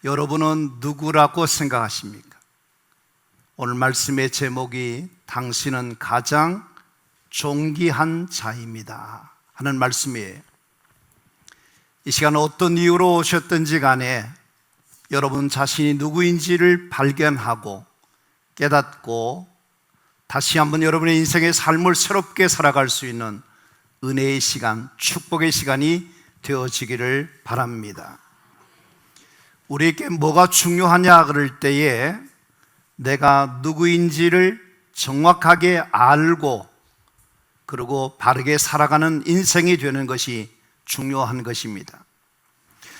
여러분은 누구라고 생각하십니까? 오늘 말씀의 제목이 당신은 가장 존귀한 자입니다 하는 말씀이에요. 이 시간 어떤 이유로 오셨든지 간에 여러분 자신이 누구인지를 발견하고 깨닫고 다시 한번 여러분의 인생의 삶을 새롭게 살아갈 수 있는 은혜의 시간, 축복의 시간이 되어지기를 바랍니다. 우리에게 뭐가 중요하냐 그럴 때에 내가 누구인지를 정확하게 알고 그리고 바르게 살아가는 인생이 되는 것이 중요한 것입니다.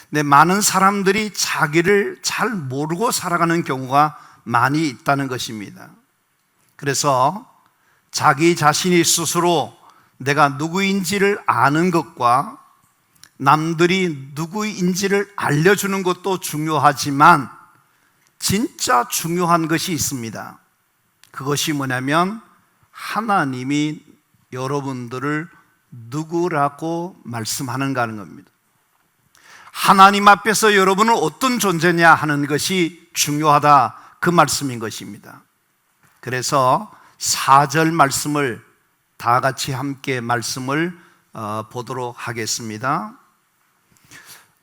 근데 많은 사람들이 자기를 잘 모르고 살아가는 경우가 많이 있다는 것입니다. 그래서 자기 자신이 스스로 내가 누구인지를 아는 것과 남들이 누구인지를 알려주는 것도 중요하지만 진짜 중요한 것이 있습니다. 그것이 뭐냐면 하나님이 여러분들을 누구라고 말씀하는가 하는 겁니다. 하나님 앞에서 여러분은 어떤 존재냐 하는 것이 중요하다, 그 말씀인 것입니다. 그래서 4절 말씀을 다 같이 함께 말씀을 보도록 하겠습니다.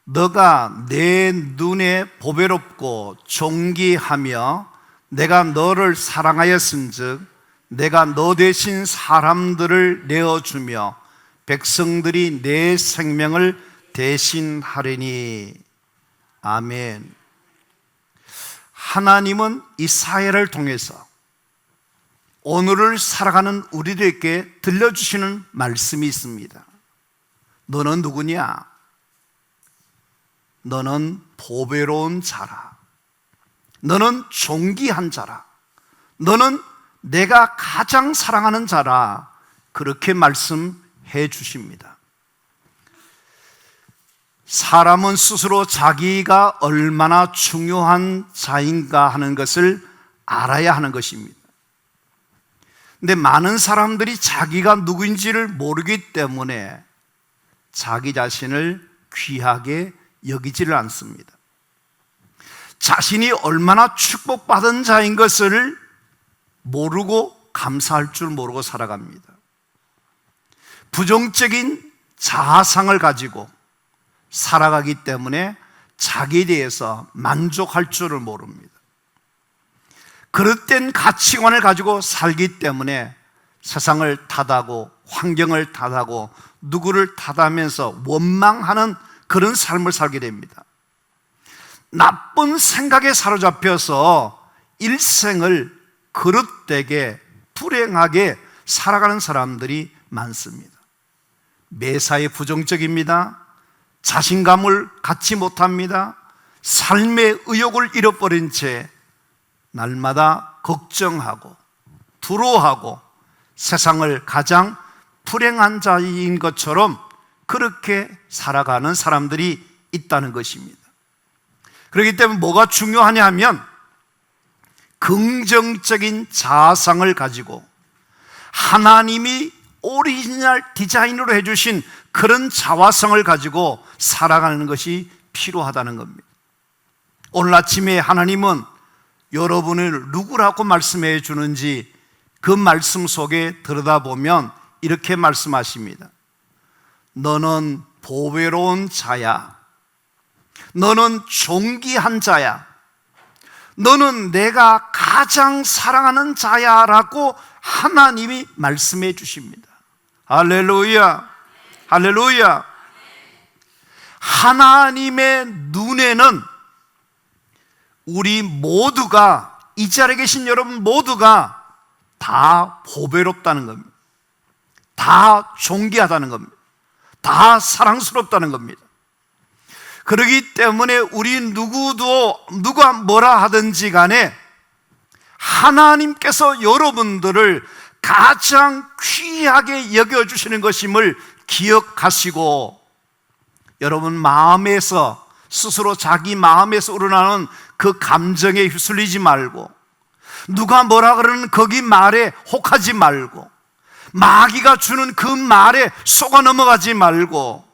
너가 내 눈에 보배롭고 존귀하며 내가 너를 사랑하였은즉 내가 너 대신 사람들을 내어주며 백성들이 내 생명을 대신하리니. 아멘. 하나님은 이 사회를 통해서 오늘을 살아가는 우리들에게 들려주시는 말씀이 있습니다. 너는 누구냐? 너는 보배로운 자라. 너는 존귀한 자라. 너는 내가 가장 사랑하는 자라. 그렇게 말씀해 주십니다. 사람은 스스로 자기가 얼마나 중요한 자인가 하는 것을 알아야 하는 것입니다. 근데 많은 사람들이 자기가 누구인지를 모르기 때문에 자기 자신을 귀하게 여기지를 않습니다. 자신이 얼마나 축복받은 자인 것을 모르고 감사할 줄 모르고 살아갑니다. 부정적인 자아상을 가지고 살아가기 때문에 자기에 대해서 만족할 줄을 모릅니다. 그릇된 가치관을 가지고 살기 때문에 세상을 탓하고 환경을 탓하고 누구를 탓하면서 원망하는 그런 삶을 살게 됩니다. 나쁜 생각에 사로잡혀서 일생을 그릇되게 불행하게 살아가는 사람들이 많습니다. 매사에 부정적입니다. 자신감을 갖지 못합니다. 삶의 의욕을 잃어버린 채 날마다 걱정하고 두려워하고 세상을 가장 불행한 자인 것처럼 그렇게 살아가는 사람들이 있다는 것입니다. 그렇기 때문에 뭐가 중요하냐 하면 긍정적인 자아상을 가지고 하나님이 오리지널 디자인으로 해주신 그런 자화성을 가지고 살아가는 것이 필요하다는 겁니다. 오늘 아침에 하나님은 여러분을 누구라고 말씀해 주는지 그 말씀 속에 들여다보면 이렇게 말씀하십니다. 너는 보배로운 자야. 너는 존귀한 자야. 너는 내가 가장 사랑하는 자야 라고 하나님이 말씀해 주십니다. 할렐루야, 할렐루야. 하나님의 눈에는 우리 모두가, 이 자리에 계신 여러분 모두가 다 보배롭다는 겁니다. 다 존귀하다는 겁니다. 다 사랑스럽다는 겁니다. 그렇기 때문에 우리 누가 뭐라 하든지 간에 하나님께서 여러분들을 가장 귀하게 여겨주시는 것임을 기억하시고, 여러분 마음에서 스스로 자기 마음에서 우러나오는 그 감정에 휩쓸리지 말고, 누가 뭐라 그러는 거기 말에 혹하지 말고, 마귀가 주는 그 말에 속아 넘어가지 말고,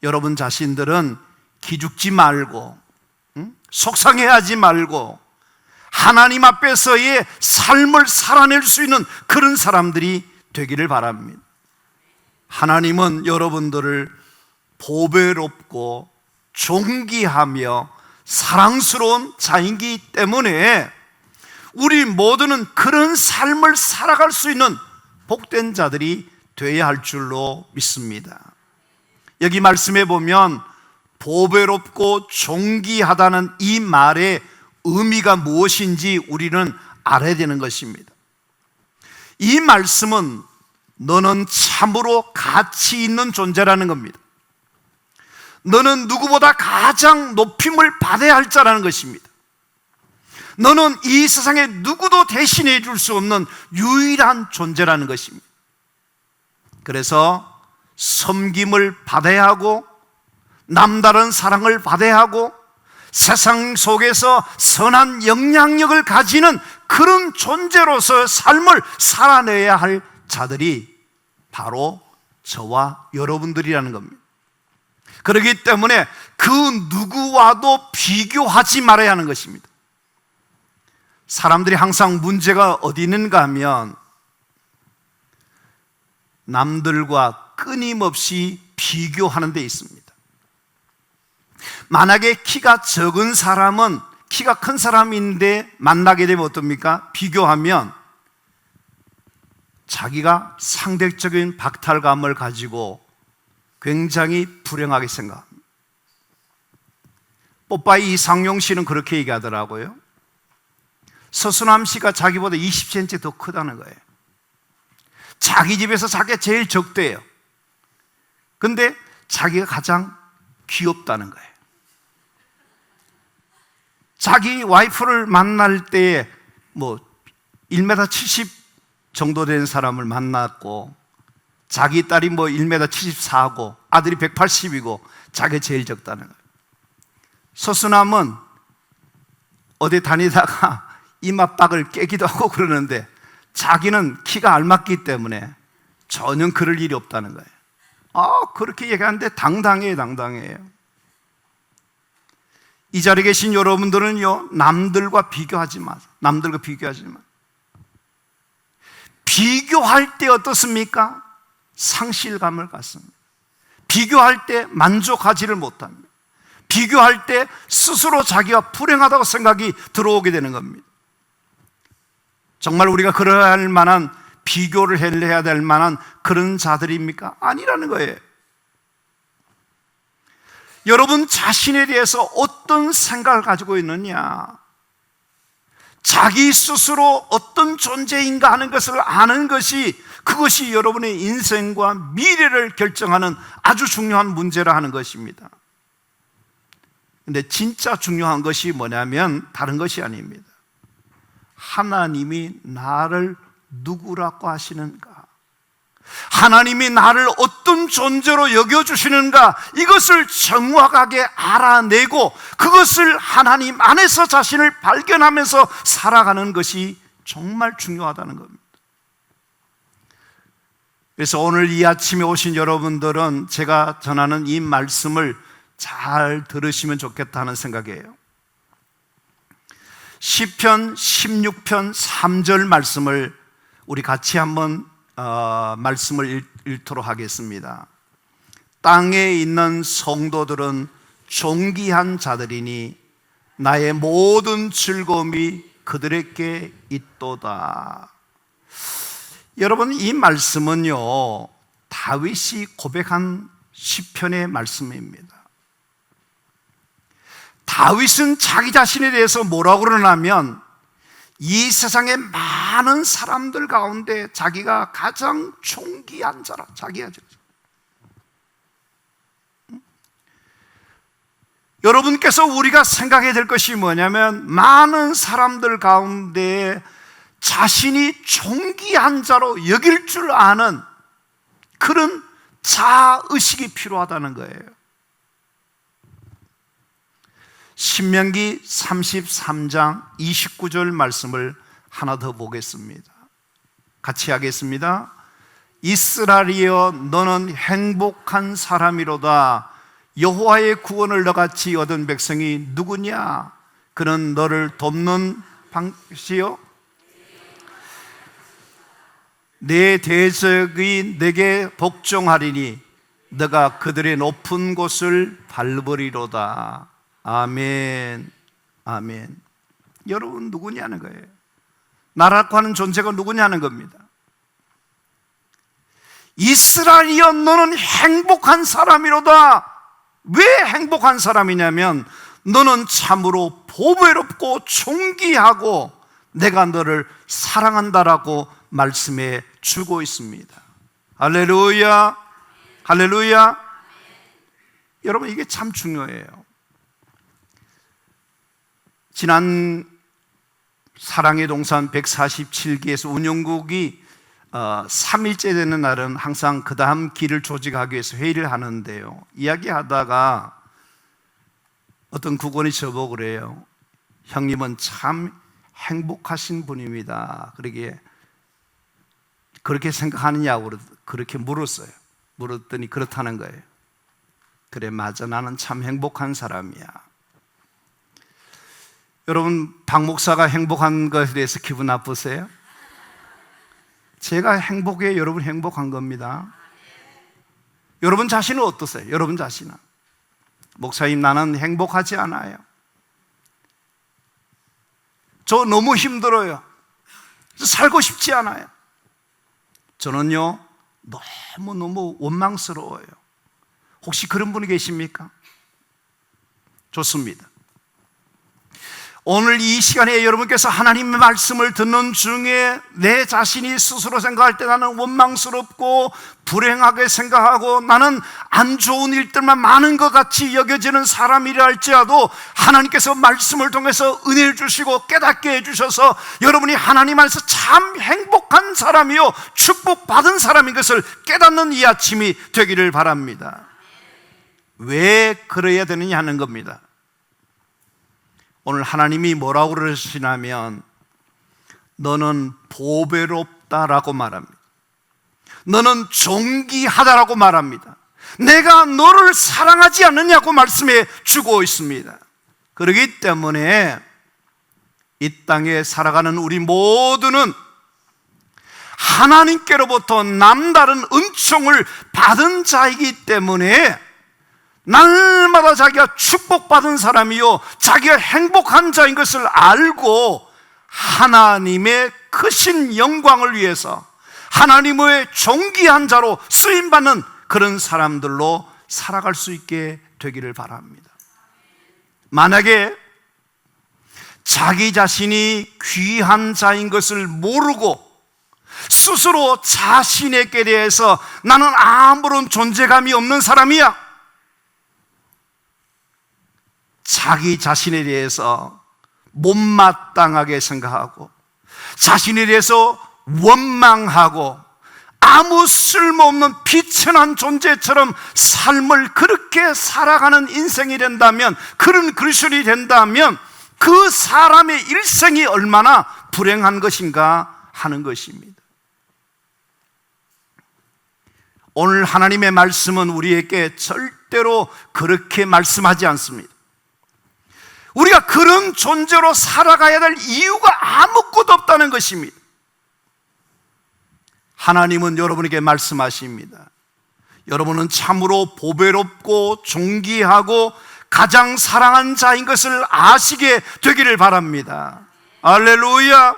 여러분 자신들은 기죽지 말고 속상해하지 말고 하나님 앞에서의 삶을 살아낼 수 있는 그런 사람들이 되기를 바랍니다. 하나님은 여러분들을 보배롭고 존귀하며 사랑스러운 자이기 때문에 우리 모두는 그런 삶을 살아갈 수 있는 복된 자들이 되어야 할 줄로 믿습니다. 여기 말씀해 보면 보배롭고 존귀하다는 이 말의 의미가 무엇인지 우리는 알아야 되는 것입니다. 이 말씀은 너는 참으로 가치 있는 존재라는 겁니다. 너는 누구보다 가장 높임을 받아야 할 자라는 것입니다. 너는 이 세상에 누구도 대신해 줄 수 없는 유일한 존재라는 것입니다. 그래서 섬김을 받아야 하고 남다른 사랑을 받아야 하고 세상 속에서 선한 영향력을 가지는 그런 존재로서 삶을 살아내야 할 자들이 바로 저와 여러분들이라는 겁니다. 그렇기 때문에 그 누구와도 비교하지 말아야 하는 것입니다. 사람들이 항상 문제가 어디 있는가 하면 남들과 끊임없이 비교하는 데 있습니다. 만약에 키가 적은 사람은 키가 큰 사람인데 만나게 되면 어떻습니까? 비교하면 자기가 상대적인 박탈감을 가지고 굉장히 불행하게 생각합니다. 뽀빠이 이상용 씨는 그렇게 얘기하더라고요. 서수남 씨가 자기보다 20cm 더 크다는 거예요. 자기 집에서 자기가 제일 적대요. 근데 자기가 가장 귀엽다는 거예요. 자기 와이프를 만날 때 뭐 1m 70 정도 되는 사람을 만났고 자기 딸이 뭐 1m 74고 아들이 180이고 자기가 제일 적다는 거예요. 서수남은 어디 다니다가 이마박을 깨기도 하고 그러는데 자기는 키가 알맞기 때문에 전혀 그럴 일이 없다는 거예요. 그렇게 얘기하는데 당당해요. 이 자리에 계신 여러분들은요, 남들과 비교하지 마세요. 남들과 비교하지 마. 비교할 때 어떻습니까? 상실감을 갖습니다. 비교할 때 만족하지를 못합니다. 비교할 때 스스로 자기가 불행하다고 생각이 들어오게 되는 겁니다. 정말 우리가 그러야 할 만한, 비교를 해야 될 만한 그런 자들입니까? 아니라는 거예요. 여러분 자신에 대해서 어떤 생각을 가지고 있느냐, 자기 스스로 어떤 존재인가 하는 것을 아는 것이, 그것이 여러분의 인생과 미래를 결정하는 아주 중요한 문제라 하는 것입니다. 근데 진짜 중요한 것이 뭐냐면 다른 것이 아닙니다. 하나님이 나를 누구라고 하시는가, 하나님이 나를 어떤 존재로 여겨주시는가, 이것을 정확하게 알아내고 그것을 하나님 안에서 자신을 발견하면서 살아가는 것이 정말 중요하다는 겁니다. 그래서 오늘 이 아침에 오신 여러분들은 제가 전하는 이 말씀을 잘 들으시면 좋겠다는 생각이에요. 시편 16편 3절 말씀을 우리 같이 한번 말씀을 읽도록 하겠습니다. 땅에 있는 성도들은 존귀한 자들이니 나의 모든 즐거움이 그들에게 있도다. 여러분, 이 말씀은요, 다윗이 고백한 시편의 말씀입니다. 다윗은 자기 자신에 대해서 뭐라고 그러냐면, 이 세상의 많은 사람들 가운데 자기가 가장 존귀한 자라, 자기가. 여러분께서 우리가 생각해야 될 것이 뭐냐면, 많은 사람들 가운데 자신이 존귀한 자로 여길 줄 아는 그런 자의식이 필요하다는 거예요. 신명기 33장 29절 말씀을 하나 더 보겠습니다. 같이 하겠습니다. 이스라엘이여, 너는 행복한 사람이로다. 여호와의 구원을 너같이 얻은 백성이 누구냐? 그는 너를 돕는 방시요 내 대적이 내게 복종하리니 너가 그들의 높은 곳을 밟으리로다. 아멘. 아멘. 여러분 누구냐는 거예요. 나라고 하는 존재가 누구냐는 겁니다. 이스라엘이여 너는 행복한 사람이로다. 왜 행복한 사람이냐면 너는 참으로 보배롭고 존귀하고 내가 너를 사랑한다라고 말씀해 주고 있습니다. 할렐루야. 할렐루야. 여러분 이게 참 중요해요. 지난 사랑의 동산 147기에서 운영국이 3일째 되는 날은 항상 그 다음 길을 조직하기 위해서 회의를 하는데요, 이야기하다가 어떤 국원이 저보고 그래요. 형님은 참 행복하신 분입니다. 그러기에 그렇게 생각하느냐고 그렇게 물었어요. 물었더니 그렇다는 거예요. 그래 맞아, 나는 참 행복한 사람이야. 여러분 박 목사가 행복한 것에 대해서 기분 나쁘세요? 제가 행복해, 여러분 행복한 겁니다. 여러분 자신은 어떠세요? 여러분 자신은? 목사님 나는 행복하지 않아요. 저 너무 힘들어요. 살고 싶지 않아요. 저는요 너무너무 원망스러워요. 혹시 그런 분이 계십니까? 좋습니다. 오늘 이 시간에 여러분께서 하나님의 말씀을 듣는 중에 내 자신이 스스로 생각할 때 나는 원망스럽고 불행하게 생각하고 나는 안 좋은 일들만 많은 것 같이 여겨지는 사람이라 할지라도 하나님께서 말씀을 통해서 은혜를 주시고 깨닫게 해주셔서 여러분이 하나님 안에서 참 행복한 사람이요 축복받은 사람인 것을 깨닫는 이 아침이 되기를 바랍니다. 왜 그래야 되느냐 하는 겁니다. 오늘 하나님이 뭐라고 그러시냐면 너는 보배롭다라고 말합니다. 너는 존귀하다라고 말합니다. 내가 너를 사랑하지 않느냐고 말씀해 주고 있습니다. 그렇기 때문에 이 땅에 살아가는 우리 모두는 하나님께로부터 남다른 은총을 받은 자이기 때문에 날마다 자기가 축복받은 사람이요 자기가 행복한 자인 것을 알고 하나님의 크신 영광을 위해서 하나님의 존귀한 자로 쓰임받는 그런 사람들로 살아갈 수 있게 되기를 바랍니다. 만약에 자기 자신이 귀한 자인 것을 모르고 스스로 자신에게 대해서 나는 아무런 존재감이 없는 사람이야, 자기 자신에 대해서 못마땅하게 생각하고 자신에 대해서 원망하고 아무 쓸모없는 비천한 존재처럼 삶을 그렇게 살아가는 인생이 된다면, 그런 그리스도인이 된다면 그 사람의 일생이 얼마나 불행한 것인가 하는 것입니다. 오늘 하나님의 말씀은 우리에게 절대로 그렇게 말씀하지 않습니다. 우리가 그런 존재로 살아가야 될 이유가 아무것도 없다는 것입니다. 하나님은 여러분에게 말씀하십니다. 여러분은 참으로 보배롭고 존귀하고 가장 사랑한 자인 것을 아시게 되기를 바랍니다. 할렐루야.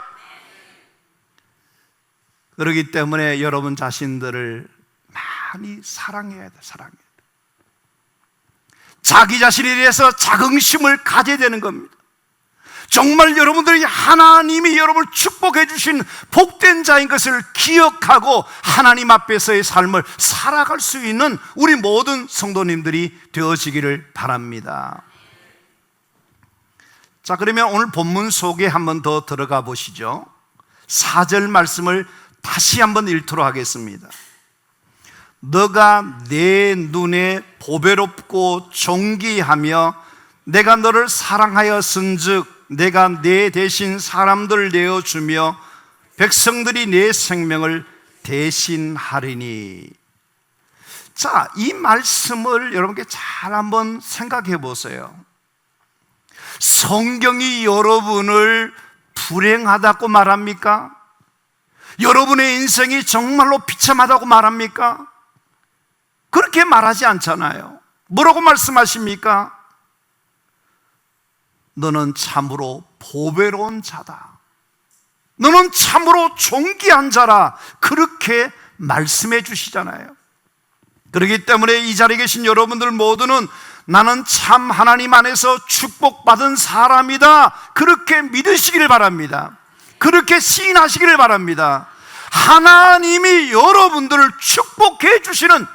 그렇기 때문에 여러분 자신들을 많이 사랑해야 돼. 사랑해야 돼. 자기 자신에 대해서 자긍심을 가져야 되는 겁니다. 정말 여러분들이 하나님이 여러분을 축복해 주신 복된 자인 것을 기억하고 하나님 앞에서의 삶을 살아갈 수 있는 우리 모든 성도님들이 되어지기를 바랍니다. 자, 그러면 오늘 본문 속에 한번 더 들어가 보시죠. 4절 말씀을 다시 한번 읽도록 하겠습니다. 너가 내 눈에 보배롭고 존귀하며 내가 너를 사랑하였은즉 내가 내 대신 사람들 내어주며 백성들이 내 생명을 대신하리니. 자, 이 말씀을 여러분께 잘 한번 생각해 보세요. 성경이 여러분을 불행하다고 말합니까? 여러분의 인생이 정말로 비참하다고 말합니까? 그렇게 말하지 않잖아요. 뭐라고 말씀하십니까? 너는 참으로 보배로운 자다. 너는 참으로 존귀한 자라. 그렇게 말씀해 주시잖아요. 그렇기 때문에 이 자리에 계신 여러분들 모두는 나는 참 하나님 안에서 축복받은 사람이다. 그렇게 믿으시기를 바랍니다. 그렇게 시인하시기를 바랍니다. 하나님이 여러분들을 축복해 주시는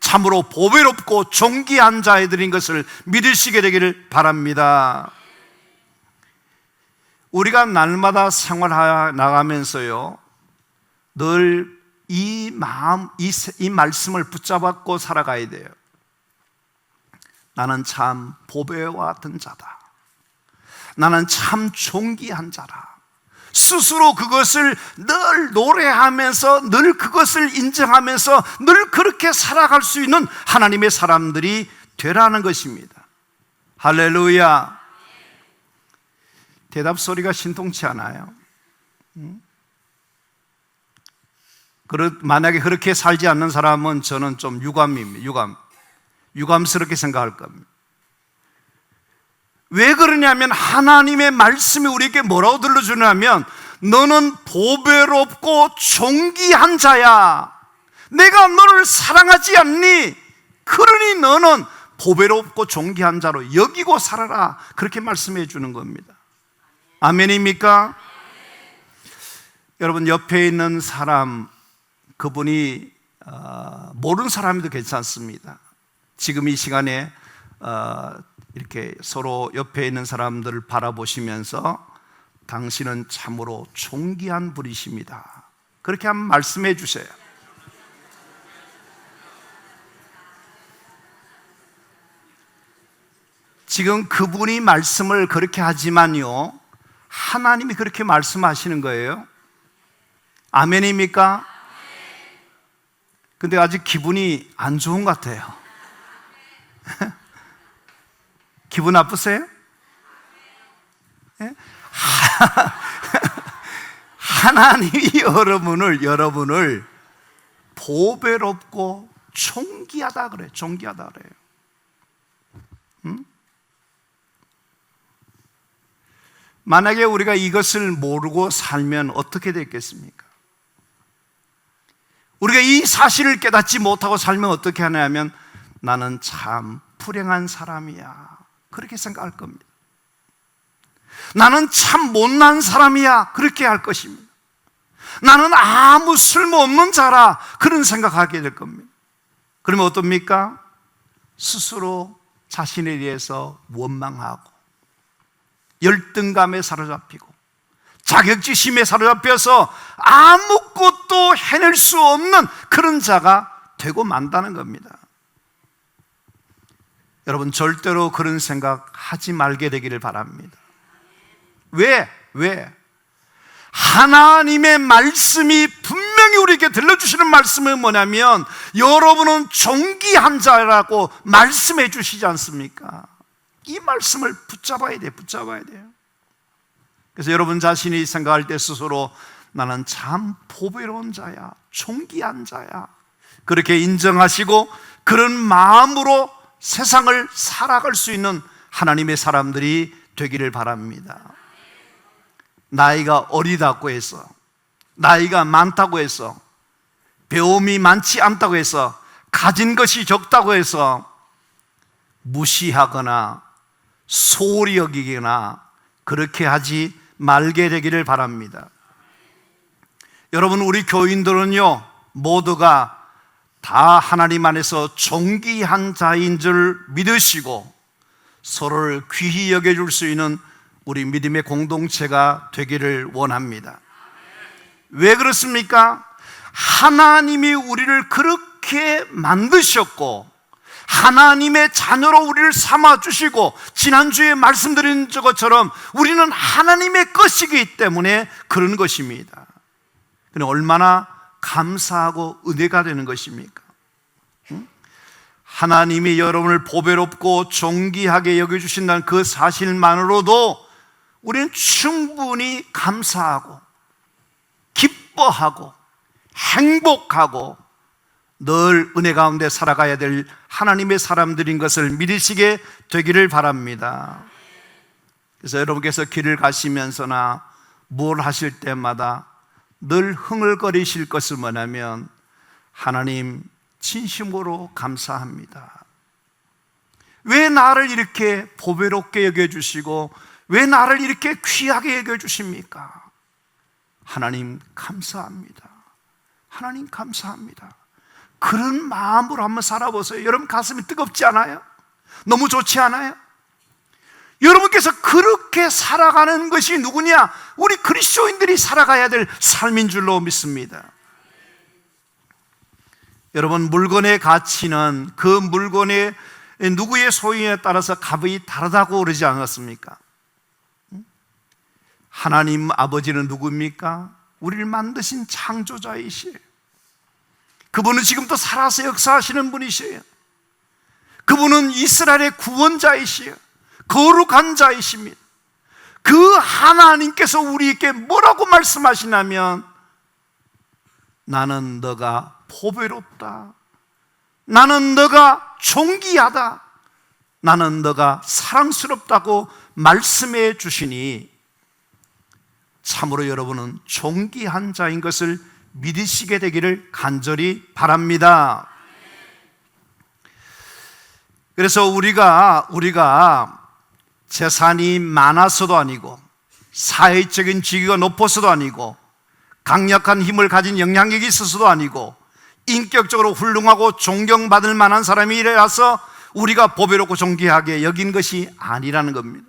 참으로 보배롭고 존귀한 자애들인 것을 믿으시게 되기를 바랍니다. 우리가 날마다 생활해 나가면서요, 늘 이 마음, 이 말씀을 붙잡고 살아가야 돼요. 나는 참 보배와 같은 자다. 나는 참 존귀한 자라. 스스로 그것을 늘 노래하면서, 늘 그것을 인정하면서 늘 그렇게 살아갈 수 있는 하나님의 사람들이 되라는 것입니다. 할렐루야. 대답 소리가 신통치 않아요. 만약에 그렇게 살지 않는 사람은 저는 좀 유감스럽게 생각할 겁니다. 왜 그러냐면 하나님의 말씀이 우리에게 뭐라고 들려주냐면 너는 보배롭고 존귀한 자야. 내가 너를 사랑하지 않니? 그러니 너는 보배롭고 존귀한 자로 여기고 살아라. 그렇게 말씀해 주는 겁니다. 아멘입니까? 여러분, 옆에 있는 사람, 그분이 모르는 사람이도 괜찮습니다. 지금 이 시간에 이렇게 서로 옆에 있는 사람들을 바라보시면서 당신은 참으로 존귀한 분이십니다. 그렇게 한번 말씀해 주세요. 지금 그분이 말씀을 그렇게 하지만요, 하나님이 그렇게 말씀하시는 거예요. 아멘입니까? 근데 아직 기분이 안 좋은 것 같아요. 기분 나쁘세요? 네? 하나님이 여러분을 보배롭고 존귀하다 그래요. 존귀하다 그래요. 만약에 우리가 이것을 모르고 살면 어떻게 됐겠습니까? 우리가 이 사실을 깨닫지 못하고 살면 어떻게 하냐면 나는 참 불행한 사람이야. 그렇게 생각할 겁니다. 나는 참 못난 사람이야. 그렇게 할 것입니다. 나는 아무 쓸모없는 자라. 그런 생각하게 될 겁니다. 그러면 어떻습니까? 스스로 자신에 대해서 원망하고 열등감에 사로잡히고 자격지심에 사로잡혀서 아무것도 해낼 수 없는 그런 자가 되고 만다는 겁니다. 여러분, 절대로 그런 생각 하지 말게 되기를 바랍니다. 왜? 하나님의 말씀이 분명히 우리에게 들려주시는 말씀은 뭐냐면 여러분은 존귀한 자라고 말씀해 주시지 않습니까? 이 말씀을 붙잡아야 돼요. 그래서 여러분 자신이 생각할 때 스스로 나는 참 보배로운 자야, 존귀한 자야, 그렇게 인정하시고 그런 마음으로 세상을 살아갈 수 있는 하나님의 사람들이 되기를 바랍니다. 나이가 어리다고 해서, 나이가 많다고 해서, 배움이 많지 않다고 해서, 가진 것이 적다고 해서 무시하거나 소홀히 여기거나 그렇게 하지 말게 되기를 바랍니다. 여러분, 우리 교인들은요 모두가 다 하나님 안에서 존귀한 자인 줄 믿으시고 서로를 귀히 여겨줄 수 있는 우리 믿음의 공동체가 되기를 원합니다. 왜 그렇습니까? 하나님이 우리를 그렇게 만드셨고 하나님의 자녀로 우리를 삼아주시고 지난주에 말씀드린 것처럼 우리는 하나님의 것이기 때문에 그런 것입니다. 그런데 얼마나 감사하고 은혜가 되는 것입니까? 하나님이 여러분을 보배롭고 존귀하게 여겨주신다는 그 사실만으로도 우리는 충분히 감사하고 기뻐하고 행복하고 늘 은혜 가운데 살아가야 될 하나님의 사람들인 것을 믿으시게 되기를 바랍니다. 그래서 여러분께서 길을 가시면서나 뭘 하실 때마다 늘 흥얼거리실 것은 뭐냐면, 하나님 진심으로 감사합니다. 왜 나를 이렇게 보배롭게 여겨주시고 왜 나를 이렇게 귀하게 여겨주십니까? 하나님 감사합니다. 하나님 감사합니다. 그런 마음으로 한번 살아보세요. 여러분 가슴이 뜨겁지 않아요? 너무 좋지 않아요? 여러분께서 그렇게 살아가는 것이 누구냐? 우리 그리스도인들이 살아가야 될 삶인 줄로 믿습니다. 여러분, 물건의 가치는 그 물건의 누구의 소유에 따라서 값이 다르다고 그러지 않았습니까? 하나님 아버지는 누구입니까? 우리를 만드신 창조자이시에요. 그분은 지금도 살아서 역사하시는 분이시에요. 그분은 이스라엘의 구원자이시에요. 거룩한 자이십니다. 그 하나님께서 우리에게 뭐라고 말씀하시냐면, 나는 너가 보배롭다, 나는 너가 존귀하다, 나는 너가 사랑스럽다고 말씀해 주시니 참으로 여러분은 존귀한 자인 것을 믿으시게 되기를 간절히 바랍니다. 그래서 우리가 재산이 많아서도 아니고 사회적인 지위가 높아서도 아니고 강력한 힘을 가진 영향력이 있어서도 아니고 인격적으로 훌륭하고 존경받을 만한 사람이라서 우리가 보배롭고 존귀하게 여긴 것이 아니라는 겁니다.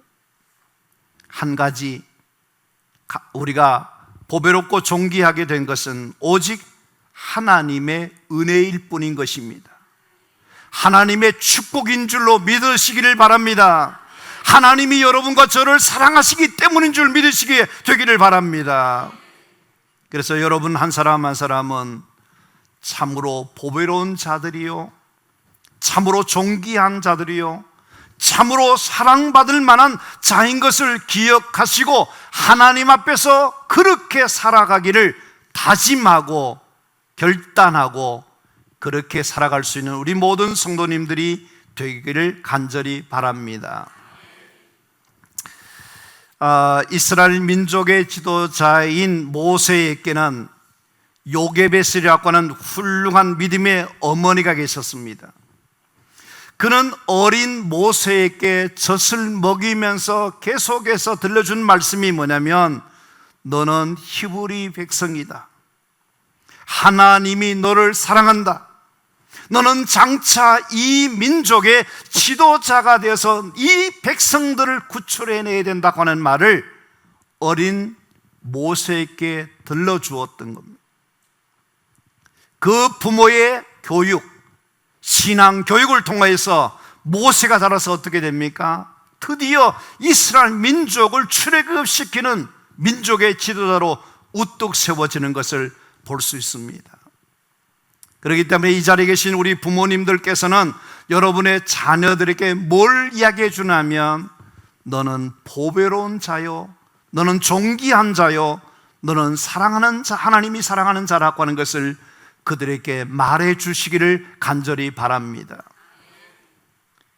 한 가지, 우리가 보배롭고 존귀하게 된 것은 오직 하나님의 은혜일 뿐인 것입니다. 하나님의 축복인 줄로 믿으시기를 바랍니다. 하나님이 여러분과 저를 사랑하시기 때문인 줄 믿으시게 되기를 바랍니다. 그래서 여러분 한 사람 한 사람은 참으로 보배로운 자들이요, 참으로 존귀한 자들이요, 참으로 사랑받을 만한 자인 것을 기억하시고 하나님 앞에서 그렇게 살아가기를 다짐하고 결단하고 그렇게 살아갈 수 있는 우리 모든 성도님들이 되기를 간절히 바랍니다. 이스라엘 민족의 지도자인 모세에게는 요게베스라고 하는 훌륭한 믿음의 어머니가 계셨습니다. 그는 어린 모세에게 젖을 먹이면서 계속해서 들려준 말씀이 뭐냐면, 너는 히브리 백성이다, 하나님이 너를 사랑한다, 너는 장차 이 민족의 지도자가 되어서 이 백성들을 구출해내야 된다고 하는 말을 어린 모세에게 들려주었던 겁니다. 그 부모의 교육, 신앙 교육을 통해서 모세가 자라서 어떻게 됩니까? 드디어 이스라엘 민족을 출애굽시키는 민족의 지도자로 우뚝 세워지는 것을 볼 수 있습니다. 그렇기 때문에 이 자리에 계신 우리 부모님들께서는 여러분의 자녀들에게 뭘 이야기해 주냐면, 너는 보배로운 자요, 너는 존귀한 자요, 너는 사랑하는 자, 하나님이 사랑하는 자라고 하는 것을 그들에게 말해 주시기를 간절히 바랍니다.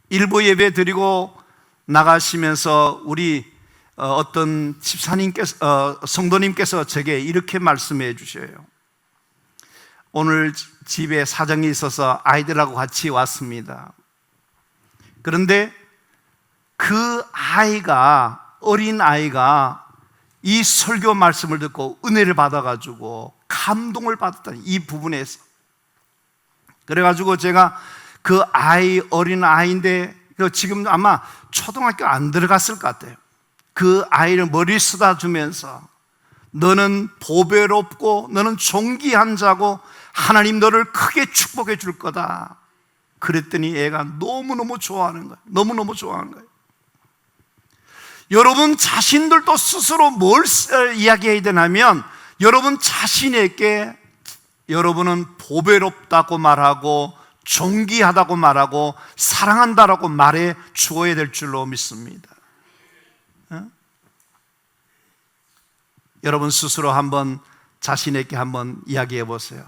일부 예배 드리고 나가시면서 우리 어떤 집사님께서, 성도님께서 제게 이렇게 말씀해 주셔요. 오늘 집에 사정이 있어서 아이들하고 같이 왔습니다. 그런데 그 아이가, 어린 아이가 이 설교 말씀을 듣고 은혜를 받아가지고 감동을 받았다니, 이 부분에서. 그래가지고 제가 그 아이, 어린 아이인데 지금 아마 초등학교 안 들어갔을 것 같아요. 그 아이를 머리 쓰다 주면서 너는 보배롭고 너는 존귀한 자고 하나님 너를 크게 축복해 줄 거다 그랬더니 애가 너무너무 좋아하는 거예요. 너무너무 좋아하는 거예요. 여러분 자신들도 스스로 뭘 이야기해야 되냐면, 여러분 자신에게 여러분은 보배롭다고 말하고 존귀하다고 말하고 사랑한다라고 말해 주어야 될 줄로 믿습니다. 여러분 스스로 한번 자신에게 한번 이야기해 보세요.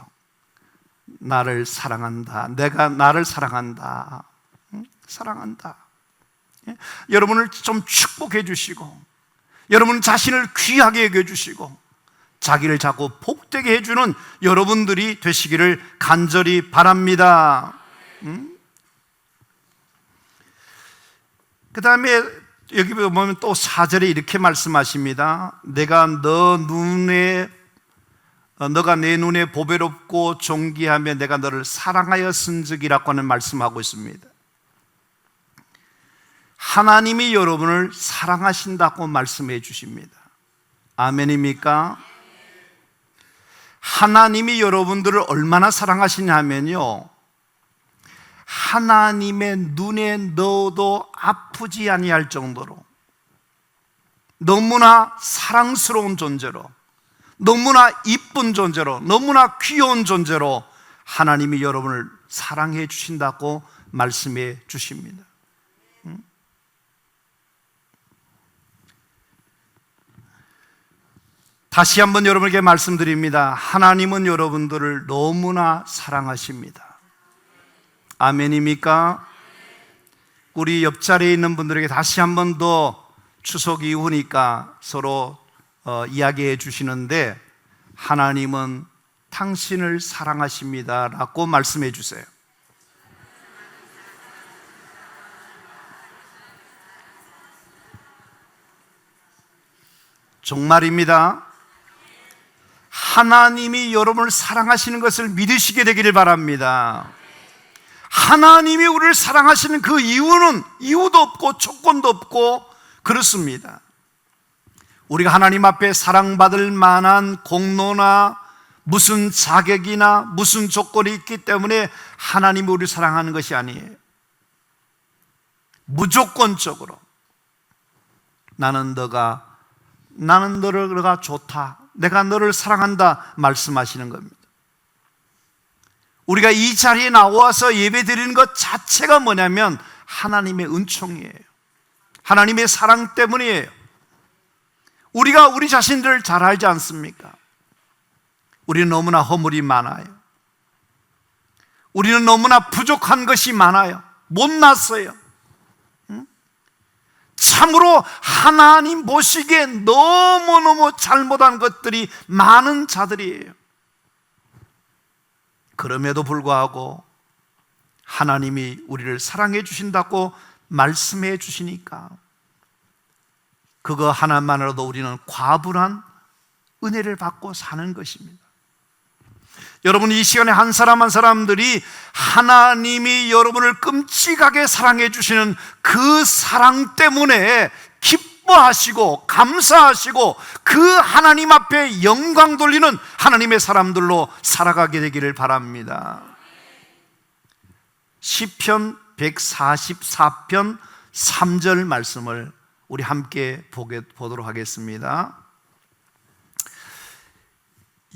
나를 사랑한다. 내가 나를 사랑한다. 사랑한다. 여러분을 좀 축복해 주시고, 여러분 자신을 귀하게 여겨 주시고, 자기를 자꾸 복되게 해주는 여러분들이 되시기를 간절히 바랍니다. 그 다음에 여기 보면 또 4절에 이렇게 말씀하십니다. 너가 내 눈에 보배롭고 존귀하며 내가 너를 사랑하였은즉이라고 하는 말씀하고 있습니다. 하나님이 여러분을 사랑하신다고 말씀해 주십니다. 아멘입니까? 하나님이 여러분들을 얼마나 사랑하시냐면요, 하나님의 눈에 넣어도 아프지 아니할 정도로 너무나 사랑스러운 존재로, 너무나 이쁜 존재로, 너무나 귀여운 존재로 하나님이 여러분을 사랑해 주신다고 말씀해 주십니다. 다시 한번 여러분에게 말씀드립니다. 하나님은 여러분들을 너무나 사랑하십니다. 아멘입니까? 우리 옆자리에 있는 분들에게 다시 한번 더 추석 이후니까 서로 이야기해 주시는데, 하나님은 당신을 사랑하십니다 라고 말씀해 주세요. 정말입니다. 하나님이 여러분을 사랑하시는 것을 믿으시게 되기를 바랍니다. 하나님이 우리를 사랑하시는 그 이유는 이유도 없고 조건도 없고 그렇습니다. 우리가 하나님 앞에 사랑받을 만한 공로나 무슨 자격이나 무슨 조건이 있기 때문에 하나님이 우리를 사랑하는 것이 아니에요. 무조건적으로 나는 너가 좋다, 내가 너를 사랑한다 말씀하시는 겁니다. 우리가 이 자리에 나와서 예배 드리는 것 자체가 뭐냐면 하나님의 은총이에요. 하나님의 사랑 때문이에요. 우리가 우리 자신들을 잘 알지 않습니까? 우리는 너무나 허물이 많아요. 우리는 너무나 부족한 것이 많아요. 못났어요. 참으로 하나님 보시기에 너무너무 잘못한 것들이 많은 자들이에요. 그럼에도 불구하고 하나님이 우리를 사랑해 주신다고 말씀해 주시니까 그거 하나만으로도 우리는 과분한 은혜를 받고 사는 것입니다. 여러분, 이 시간에 한 사람 한 사람들이 하나님이 여러분을 끔찍하게 사랑해 주시는 그 사랑 때문에 기뻐하시고 감사하시고 그 하나님 앞에 영광 돌리는 하나님의 사람들로 살아가게 되기를 바랍니다. 시편 144편 3절 말씀을 우리 함께 보도록 하겠습니다.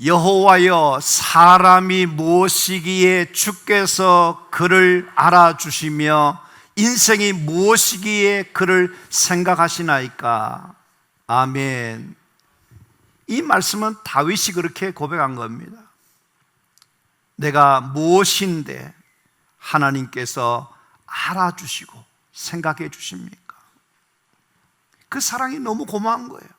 여호와여, 사람이 무엇이기에 주께서 그를 알아주시며 인생이 무엇이기에 그를 생각하시나이까. 아멘. 이 말씀은 다윗이 그렇게 고백한 겁니다. 내가 무엇인데 하나님께서 알아주시고 생각해 주십니까? 그 사랑이 너무 고마운 거예요.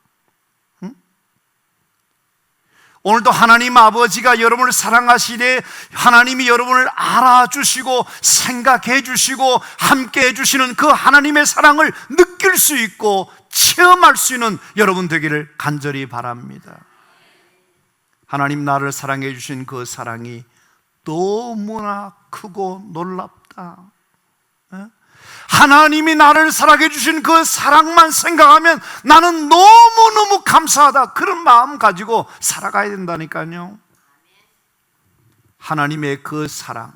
오늘도 하나님 아버지가 여러분을 사랑하시되 하나님이 여러분을 알아주시고 생각해 주시고 함께 해주시는 그 하나님의 사랑을 느낄 수 있고 체험할 수 있는 여러분 되기를 간절히 바랍니다. 하나님 나를 사랑해 주신 그 사랑이 너무나 크고 놀랍다. 하나님이 나를 사랑해 주신 그 사랑만 생각하면 나는 너무너무 감사하다, 그런 마음 가지고 살아가야 된다니까요. 하나님의 그 사랑,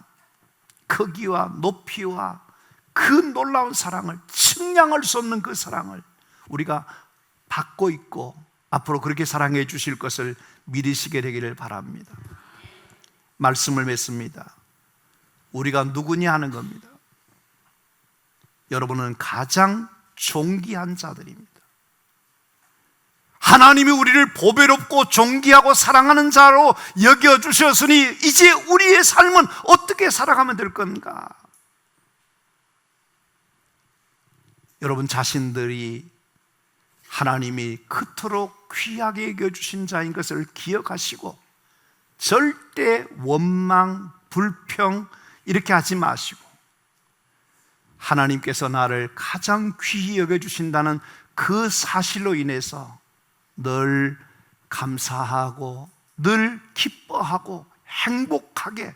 크기와 높이와 그 놀라운 사랑을, 측량할 수 없는 그 사랑을 우리가 받고 있고 앞으로 그렇게 사랑해 주실 것을 믿으시게 되기를 바랍니다. 말씀을 맺습니다. 우리가 누구냐 하는 겁니다. 여러분은 가장 존귀한 자들입니다. 하나님이 우리를 보배롭고 존귀하고 사랑하는 자로 여겨주셨으니 이제 우리의 삶은 어떻게 살아가면 될 건가? 여러분 자신들이 하나님이 그토록 귀하게 여겨주신 자인 것을 기억하시고 절대 원망, 불평 이렇게 하지 마시고 하나님께서 나를 가장 귀히 여겨주신다는 그 사실로 인해서 늘 감사하고 늘 기뻐하고 행복하게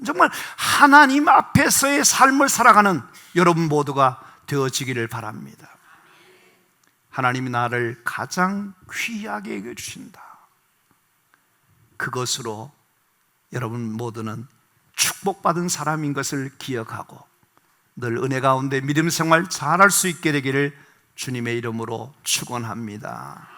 정말 하나님 앞에서의 삶을 살아가는 여러분 모두가 되어지기를 바랍니다. 하나님이 나를 가장 귀하게 여겨주신다. 그것으로 여러분 모두는 축복받은 사람인 것을 기억하고 늘 은혜 가운데 믿음 생활 잘할 수 있게 되기를 주님의 이름으로 축원합니다.